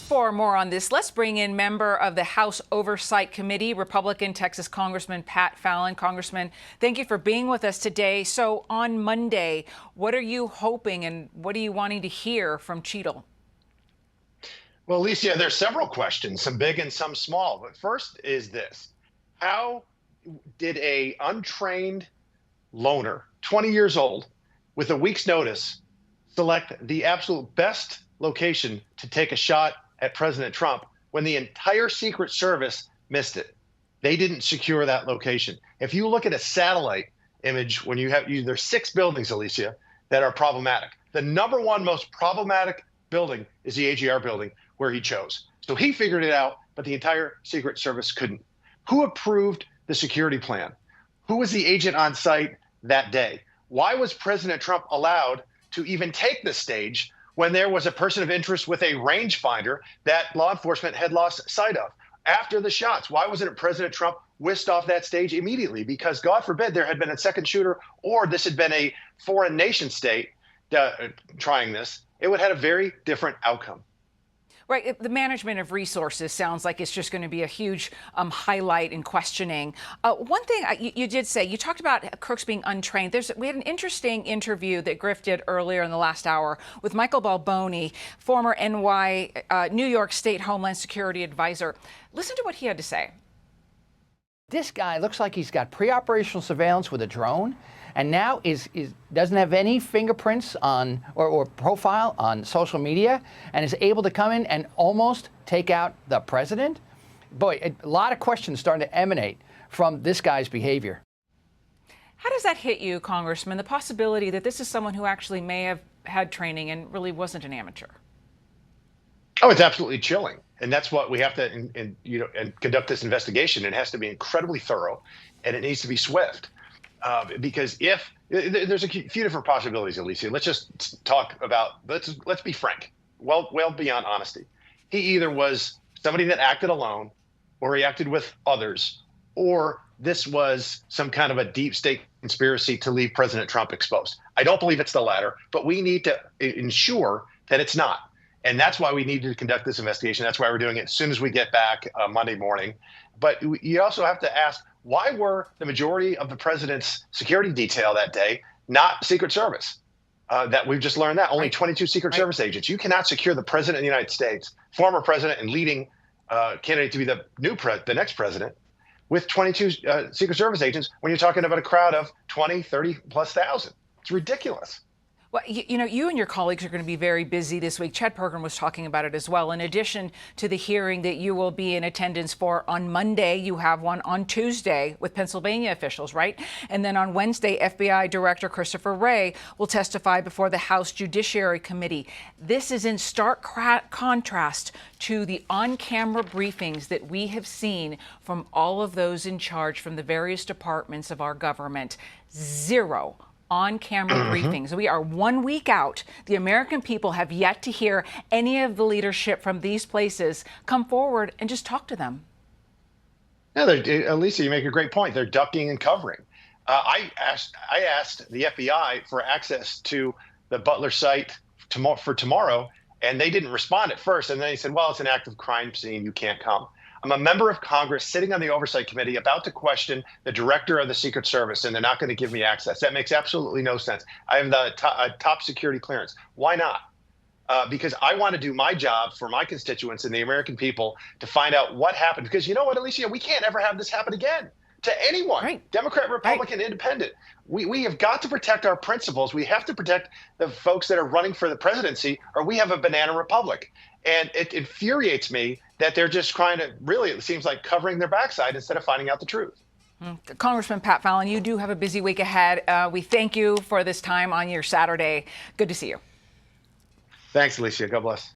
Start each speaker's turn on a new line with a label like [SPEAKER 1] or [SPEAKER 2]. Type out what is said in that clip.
[SPEAKER 1] For more on this, let's bring in member of the House Oversight Committee, Republican Texas Congressman Pat Fallon. Congressman, thank you for being with us today. So on Monday, what are you hoping and what are you wanting to hear from Cheadle?
[SPEAKER 2] Well, Alicia, there's several questions, some big and some small. But first is this: how did a untrained loner, 20 years old, with a week's notice, select the absolute best location to take a shot at President Trump when the entire Secret Service missed it? They didn't secure that location. If you look at a satellite image, when there's 6 buildings, Alicia, that are problematic. The number one most problematic building is the AGR building, where he chose. So he figured it out, but the entire Secret Service couldn't. Who approved the security plan? Who was the agent on site that day? Why was President Trump allowed to even take the stage when there was a person of interest with a rangefinder that law enforcement had lost sight of? After the shots, why wasn't President Trump whisked off that stage immediately? Because God forbid there had been a second shooter, or this had been a foreign nation state trying this, it would have had a very different outcome.
[SPEAKER 1] Right. The management of resources sounds like it's just going to be a huge highlight in questioning. One thing you did say, you talked about crooks being untrained. We had an interesting interview that Griff did earlier in the last hour with Michael Balboni, former New York State Homeland Security advisor. Listen to what he had to say.
[SPEAKER 3] This guy looks like he's got pre-operational surveillance with a drone, and now doesn't have any fingerprints on or profile on social media, and is able to come in and almost take out the president. Boy, a lot of questions starting to emanate from this guy's behavior.
[SPEAKER 1] How does that hit you, Congressman, the possibility that this is someone who actually may have had training and really wasn't an amateur?
[SPEAKER 2] Oh, it's absolutely chilling. And that's what we have to and conduct this investigation. It has to be incredibly thorough, and it needs to be swift. Because if there's a few different possibilities, Alicia, let's just talk about, let's be frank, well beyond honesty. He either was somebody that acted alone, or he acted with others, or this was some kind of a deep state conspiracy to leave President Trump exposed. I don't believe it's the latter, but we need to ensure that it's not. And that's why we need to conduct this investigation. That's why we're doing it as soon as we get back Monday morning. But you also have to ask, why were the majority of the president's security detail that day not Secret Service? That we've just learned that. Only 22 Secret Service agents. You cannot secure the president of the United States, former president and leading candidate to be the next president, with 22 Secret Service agents when you're talking about a crowd of 20, 30 plus thousand. It's ridiculous.
[SPEAKER 1] Well, you and your colleagues are going to be very busy this week. Chad Pergrin was talking about it as well. In addition to the hearing that you will be in attendance for on Monday, you have one on Tuesday with Pennsylvania officials, right? And then on Wednesday, FBI Director Christopher Wray will testify before the House Judiciary Committee. This is in stark contrast to the on-camera briefings that we have seen from all of those in charge from the various departments of our government. Zero on-camera briefings. We are 1 week out. The American people have yet to hear any of the leadership from these places come forward and just talk to them.
[SPEAKER 2] Yeah, Alicia, you make a great point. They're ducking and covering. I asked the FBI for access to the Butler site for tomorrow, and they didn't respond at first. And then they said, well, it's an active crime scene. You can't come. I'm a member of Congress sitting on the Oversight Committee about to question the director of the Secret Service, and they're not going to give me access. That makes absolutely no sense. I have the top security clearance. Why not? Because I want to do my job for my constituents and the American people to find out what happened. Because you know what, Alicia, we can't ever have this happen again to anyone, right? Democrat, Republican, Independent. We have got to protect our principles. We have to protect the folks that are running for the presidency, or we have a banana republic. And it infuriates me that they're just trying to, really, it seems like, covering their backside instead of finding out the truth.
[SPEAKER 1] Congressman Pat Fallon, you do have a busy week ahead. We thank you for this time on your Saturday. Good to see you.
[SPEAKER 2] Thanks, Alicia. God bless.